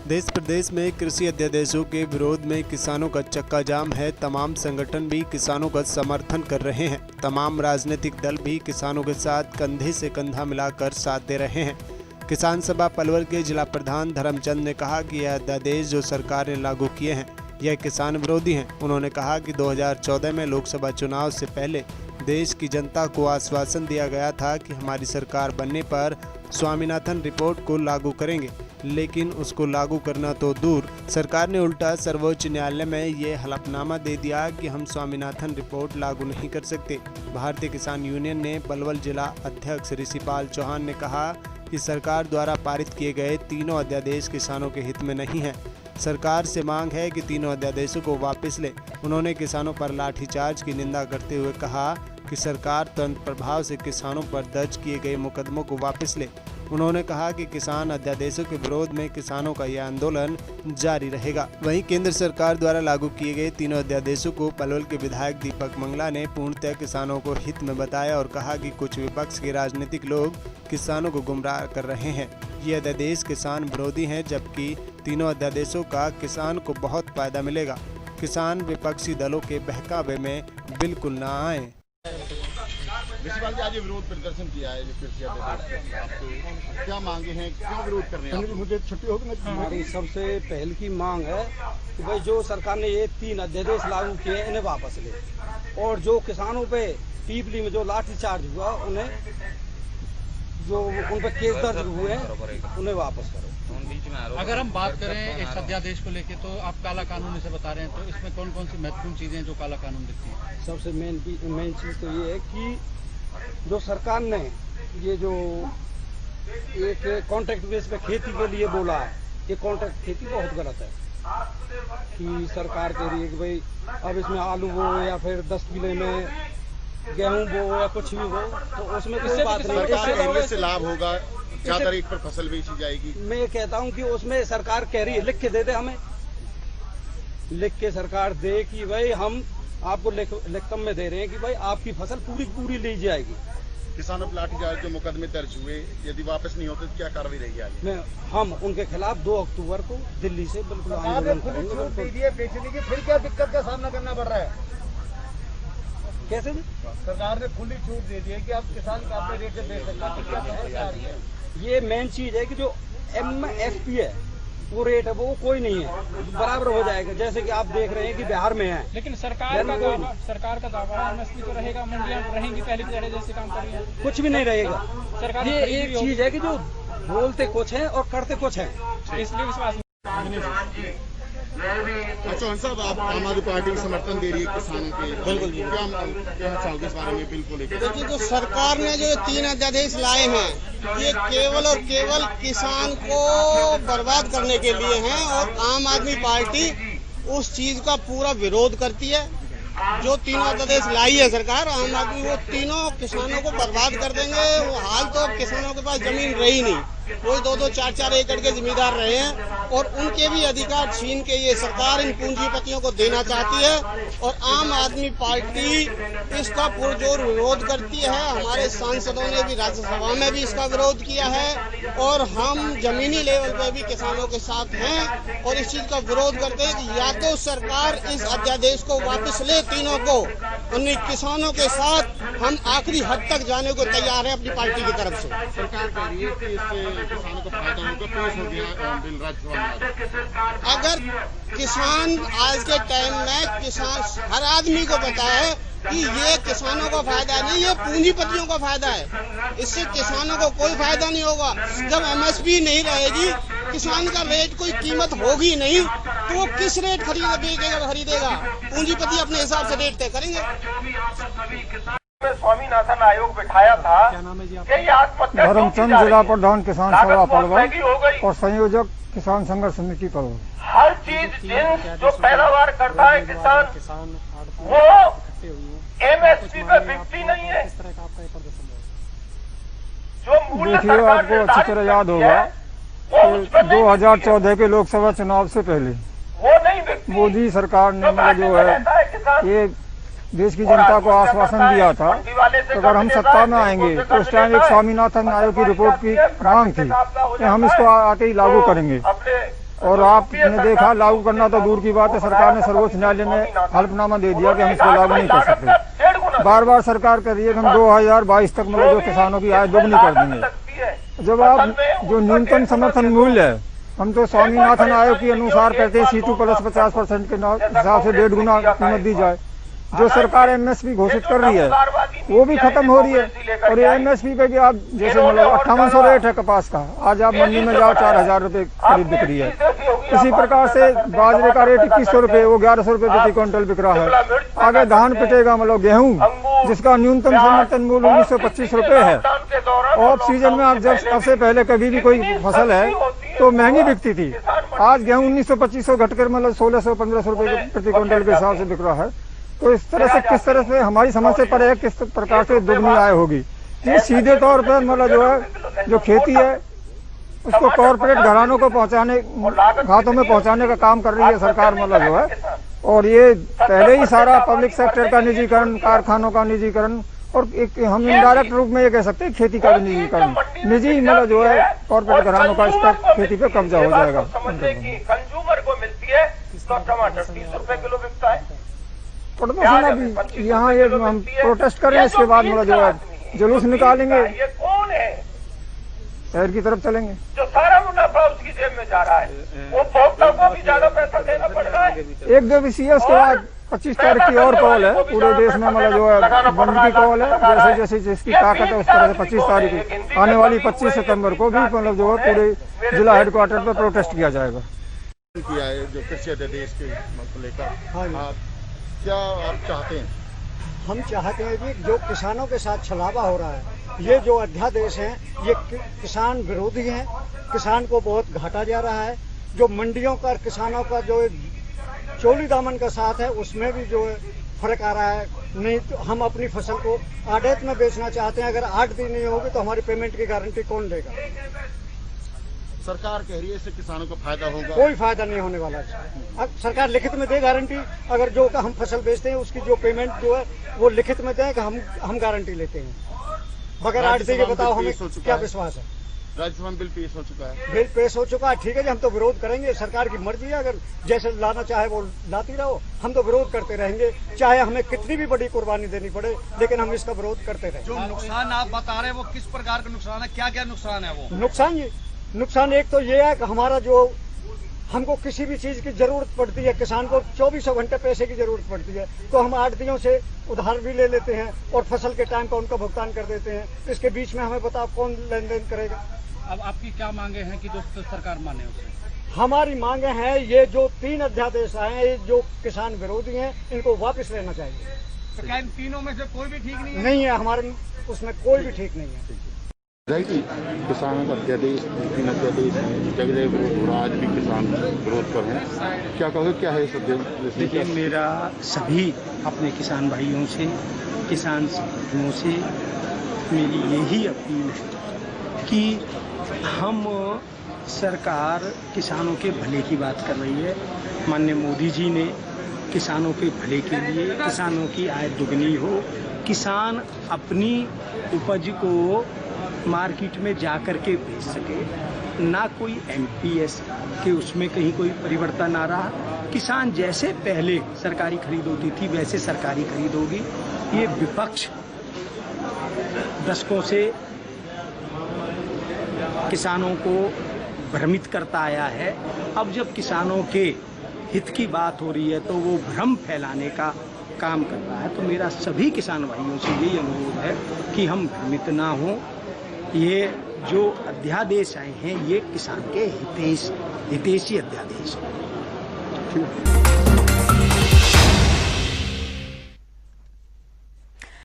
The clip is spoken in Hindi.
देश प्रदेश में कृषि अध्यादेशों के विरोध में किसानों का चक्का जाम है। तमाम संगठन भी किसानों का समर्थन कर रहे हैं। तमाम राजनीतिक दल भी किसानों के साथ कंधे से कंधा मिलाकर साथ दे रहे हैं। किसान सभा पलवल के जिला प्रधान धर्मचंद ने कहा कि यह अध्यादेश जो सरकार ने लागू किए हैं यह किसान विरोधी हैं। उन्होंने कहा कि 2014 में लोकसभा चुनाव से पहले देश की जनता को आश्वासन दिया गया था कि हमारी सरकार बनने पर स्वामीनाथन रिपोर्ट को लागू करेंगे, लेकिन उसको लागू करना तो दूर, सरकार ने उल्टा सर्वोच्च न्यायालय में ये हलफनामा दे दिया कि हम स्वामीनाथन रिपोर्ट लागू नहीं कर सकते। भारतीय किसान यूनियन ने पलवल जिला अध्यक्ष ऋषिपाल चौहान ने कहा कि सरकार द्वारा पारित किए गए तीनों अध्यादेश किसानों के हित में नहीं है। सरकार से मांग है कि तीनों अध्यादेशों को वापस ले। उन्होंने किसानों पर लाठीचार्ज की निंदा करते हुए कहा कि सरकार तुरंत प्रभाव से किसानों पर दर्ज किए गए मुकदमों को वापस ले। उन्होंने कहा कि किसान अध्यादेशों के विरोध में किसानों का यह आंदोलन जारी रहेगा। वहीं केंद्र सरकार द्वारा लागू किए गए तीनों अध्यादेशों को पलवल के विधायक दीपक मंगला ने पूर्णतः किसानों को हित में बताया और कहा कि कुछ विपक्ष के राजनीतिक लोग किसानों को गुमराह कर रहे हैं। ये अध्यादेश किसान विरोधी हैं, जबकि तीनों अध्यादेशों का किसान को बहुत फायदा मिलेगा। किसान विपक्षी दलों के बहकावे में बिल्कुल न आए। ऋषिपाल जी, आज विरोध प्रदर्शन किया है कृषि अध्यादेश, आपको क्या मांगे हैं, क्यों विरोध कर रहे हैं? मुझे छुट्टी होगी ना। हमारी सबसे पहले की मांग है कि भाई जो सरकार ने ये 3 अध्यादेश लागू किए इन्हें वापस ले, और जो किसानों पे पीपली में जो लाठीचार्ज हुआ उन्हें, जो उन पर केस दर्ज हुए हैं उन्हें वापस करो। अगर हम बात करें इस अध्यादेश को लेके, तो आप काला कानून इसे बता रहे हैं, तो इसमें कौन कौन सी महत्वपूर्ण चीजें हैं जो काला कानून दिखती है? सबसे मेन चीज तो ये है कि जो सरकार ने ये जो एक कॉन्ट्रैक्ट बेस पे खेती के लिए बोला है, ये कॉन्ट्रैक्ट खेती बहुत गलत है। कि सरकार कह रही है कि भाई अब इसमें आलू बो या फिर 10 किलो में गेहूं बो या कुछ भी बो, तो उसमें कोई बात नहीं। सरकार से लाभ होगा, ज्यादा रेट पर फसल बेची जाएगी। मैं कहता हूं कि उसमें सरकार कह रही है, लिख के दे दे, हमें लिख के सरकार दे कि भाई हम आपको लिखकम में दे रहे हैं कि भाई आपकी फसल पूरी ली जाएगी। किसानों पर लाठीचार्ज जो मुकदमे दर्ज हुए, यदि वापस नहीं होते तो क्या कार्रवाई रहेगी आगे? हम उनके खिलाफ 2 अक्टूबर को दिल्ली से बिल्कुल आंदोलन करेंगे। बेचने की फिर क्या दिक्कत का सामना करना पड़ रहा है? कैसे सरकार ने खुली छूट दे दी है कि आप किसान का अपने रेट से बेच सकते हैं, क्या समस्या आ रही है? ये मेन चीज है कि जो MSP है वो रेट है वो कोई नहीं है, बराबर हो जाएगा। जैसे कि आप देख रहे हैं कि बिहार में है, लेकिन सरकार का दावा MSP तो रहेगा, मंडियां रहेंगी पहले की तरह जैसे काम कर रही है, कुछ भी नहीं रहेगा। सरकार ये एक चीज है कि जो बोलते कुछ है और करते कुछ है, इसलिए विश्वास। चौहान साहब, आप आम आदमी पार्टी को समर्थन दे रही है किसानों के, बिल्कुल क्या चाहोगे इस बारे में? बिल्कुल। देखिए, जो सरकार ने जो 3 अध्यादेश लाए हैं ये केवल और केवल किसान को बर्बाद करने के लिए हैं, और आम आदमी पार्टी उस चीज का पूरा विरोध करती है। जो 3 अध्यादेश लाई है सरकार, आम आदमी वो तीनों किसानों को बर्बाद कर देंगे। वो हाल तो अब किसानों के पास जमीन रही नहीं, कोई 2-2, 4-4 एकड़ के जमींदार रहे हैं, और उनके भी अधिकार छीन के ये सरकार इन पूंजीपतियों को देना चाहती है। और आम आदमी पार्टी इसका पुरजोर विरोध करती है। हमारे सांसदों ने भी राज्यसभा में भी इसका विरोध किया है, और हम जमीनी लेवल पर भी किसानों के साथ हैं और इस चीज का विरोध करते हैं कि या तो सरकार इस अध्यादेश को वापस ले तीनों को, उन किसानों के साथ हम आखिरी हद तक जाने को तैयार है अपनी पार्टी की तरफ से। सरकार कह रही है कि इससे किसानों को फायदा होगा, पेश हो गया बिल राज्यसभा में। अगर किसान आज के टाइम में, किसान हर आदमी को पता है कि ये किसानों का फायदा नहीं, ये पूंजीपतियों का फायदा है। इससे किसानों को कोई फायदा नहीं होगा। जब MSP नहीं रहेगी, किसान का रेट कोई कीमत होगी नहीं, तो वो किस रेट खरीदेगा? पूंजीपति अपने हिसाब से रेट तय करेंगे। स्वामीनाथन आयोग बिठाया था, क्या नाम है जी आपका? धर्मचंद, जिला प्रधान किसान सभा पलवल और संयोजक किसान संघर्ष समिति पलवल। हर चीज जो पैदावार करता है किसान, वो MSP पे बिकती नहीं है। देखिए, आपको अच्छी तरह याद होगा कि 2014 के लोकसभा चुनाव से पहले मोदी सरकार ने जो है ये देश की जनता को आश्वासन दिया था तो अगर हम सत्ता में आएंगे तो उस टाइम एक स्वामीनाथन आयोग की रिपोर्ट की मांग थी कि हम इसको आते ही लागू करेंगे। और आपने देखा लागू करना तो दूर की बात है, सरकार ने सर्वोच्च न्यायालय में हल्फनामा दे दिया कि हम इसको लागू नहीं कर सकते। बार बार सरकार कह रही है कि हम 2022 तक मतलब जो किसानों की आय दोगुनी कर देंगे। जब आप जो न्यूनतम समर्थन मूल्य है, हम तो स्वामीनाथन आयोग के अनुसार कहते हैं C2 प्लस 50% के हिसाब से 1.5 गुना कीमत दी जाए। जो सरकार MSP घोषित कर रही है वो भी खत्म हो रही है। और ये MSP पे भी आप जैसे मतलब 5800 रेट है कपास का, आज आप मंडी में जाओ 4000 रुपये करीब बिक रही है। इसी प्रकार से बाजरे का रेट 2100 रुपये, वो 1100 रुपये प्रति क्विंटल बिक रहा है। आगे धान पिटेगा मतलब गेहूँ, जिसका न्यूनतम समर्थन मूल्य 1925 रुपये है। ऑफ सीजन में आप जब सबसे पहले कभी भी कोई फसल है तो महंगी बिकती थी, आज गेहूँ 1900-2500 घटकर मतलब 1600-1500 रुपये प्रति क्विंटल के हिसाब से बिक रहा है। तो इस तरह से किस तरह से हमारी समझ से परे है किस प्रकार से दोगुनी आय होगी। ये सीधे तौर पर मतलब जो है जो खेती है उसको कॉरपोरेट घरानों को पहुंचाने, घातों में पहुंचाने का काम कर रही है सरकार मतलब जो है। और ये पहले ही सारा पब्लिक सेक्टर का निजीकरण, कारखानों का निजीकरण, और एक हम इनडायरेक्ट रूप में ये कह सकते हैं खेती का निजीकरण, निजी मतलब जो है कॉरपोरेट घरानों का इस पर खेती पे कब्जा हो जाएगा। कंज्यूमर को मिलती है तो टमाटर 30 रुपए किलो बिकता है। प्रदर्शन अभी यहाँ ये हम प्रोटेस्ट करें, इसके बाद मतलब जो है जुलूस निकालेंगे, ये कौन है शहर की तरफ चलेंगे। जो सारा मुनाफा उसकी जेब में जा रहा है, वो उपभोक्ता को भी ज्यादा पैसा देना पड़ रहा है। 1-2 उसके बाद 25 तारीख की और कॉल है पूरे देश में मतलब जो है बंद की कॉल है। जैसे जैसे जिसकी ताकत है उस तरह से 25 तारीख आने वाली 25 सितंबर को भी मतलब जो है पूरे जिला हेडक्वार्टर पर प्रोटेस्ट किया जाएगा। किया है जो कृषि अध्यादेश के लेकर क्या आप चाहते हैं? हम चाहते हैं कि जो किसानों के साथ छलावा हो रहा है, ये जो अध्यादेश हैं ये किसान विरोधी हैं, किसान को बहुत घाटा जा रहा है। जो मंडियों का किसानों का जो चोली दामन का साथ है उसमें भी जो है फर्क आ रहा है। नहीं तो हम अपनी फसल को आड़त में बेचना चाहते हैं, अगर 8 दिन नहीं होगी तो हमारी पेमेंट की गारंटी कौन देगा? सरकार कह रही है इससे किसानों को फायदा होगा। कोई फायदा नहीं होने वाला है। अब सरकार लिखित में दे गारंटी, अगर जो हम फसल बेचते हैं उसकी जो पेमेंट जो है वो लिखित में दें कि हम गारंटी लेते हैं। बगैर आड़ती के बताओ हमें क्या विश्वास है? राज्यसभा में बिल पेश हो चुका है। बिल पेश हो चुका है, ठीक है जी, हम तो विरोध करेंगे। सरकार की मर्जी है, अगर जैसे लाना चाहे वो लाती रहो, हम तो विरोध करते रहेंगे, चाहे हमें कितनी भी बड़ी कुर्बानी देनी पड़े, लेकिन हम इसका विरोध करते रहेंगे। जो नुकसान आप बता रहे हैं वो किस प्रकार का नुकसान है, क्या क्या नुकसान है? वो नुकसान एक तो ये है कि हमारा जो हमको किसी भी चीज की जरूरत पड़ती है, किसान को 24 घंटे पैसे की जरूरत पड़ती है, तो हम आड़तियों से उधार भी ले लेते हैं और फसल के टाइम पर उनका भुगतान कर देते हैं। इसके बीच में हमें बताओ कौन लेन देन करेगा? अब आपकी क्या मांगे हैं कि जो सरकार माने उसे? हमारी मांगे हैं ये जो 3 अध्यादेश आए हैं, ये जो किसान विरोधी हैं, इनको वापस लेना चाहिए। तो क्या इन तीनों में से कोई भी ठीक नहीं है? नहीं है, हमारे उसमें कोई भी ठीक नहीं है। किसानों का अध्यादेश 3 अध्यादेश है, जगह विरोध हो रहा, आज भी किसान विरोध पर हैं, क्या कहोगे क्या है इस? देखिए, मेरा सभी अपने किसान भाइयों से, किसान संगठनों से मेरी यही अपील है कि हम सरकार किसानों के भले की बात कर रही है। माननीय मोदी जी ने किसानों के भले के लिए किसानों की आय दुगनी हो, किसान अपनी उपज को मार्केट में जा कर के बेच सके, ना कोई MPS के उसमें कहीं कोई परिवर्तन आ रहा। किसान जैसे पहले सरकारी खरीद होती थी वैसे सरकारी खरीद होगी। ये विपक्ष दशकों से किसानों को भ्रमित करता आया है। अब जब किसानों के हित की बात हो रही है तो वो भ्रम फैलाने का काम कर रहा है। तो मेरा सभी किसान भाइयों से यही अनुरोध है कि हम भ्रमित ना हों। ये जो अध्यादेश आए हैं ये किसान के हितैषी अध्यादेश हैं।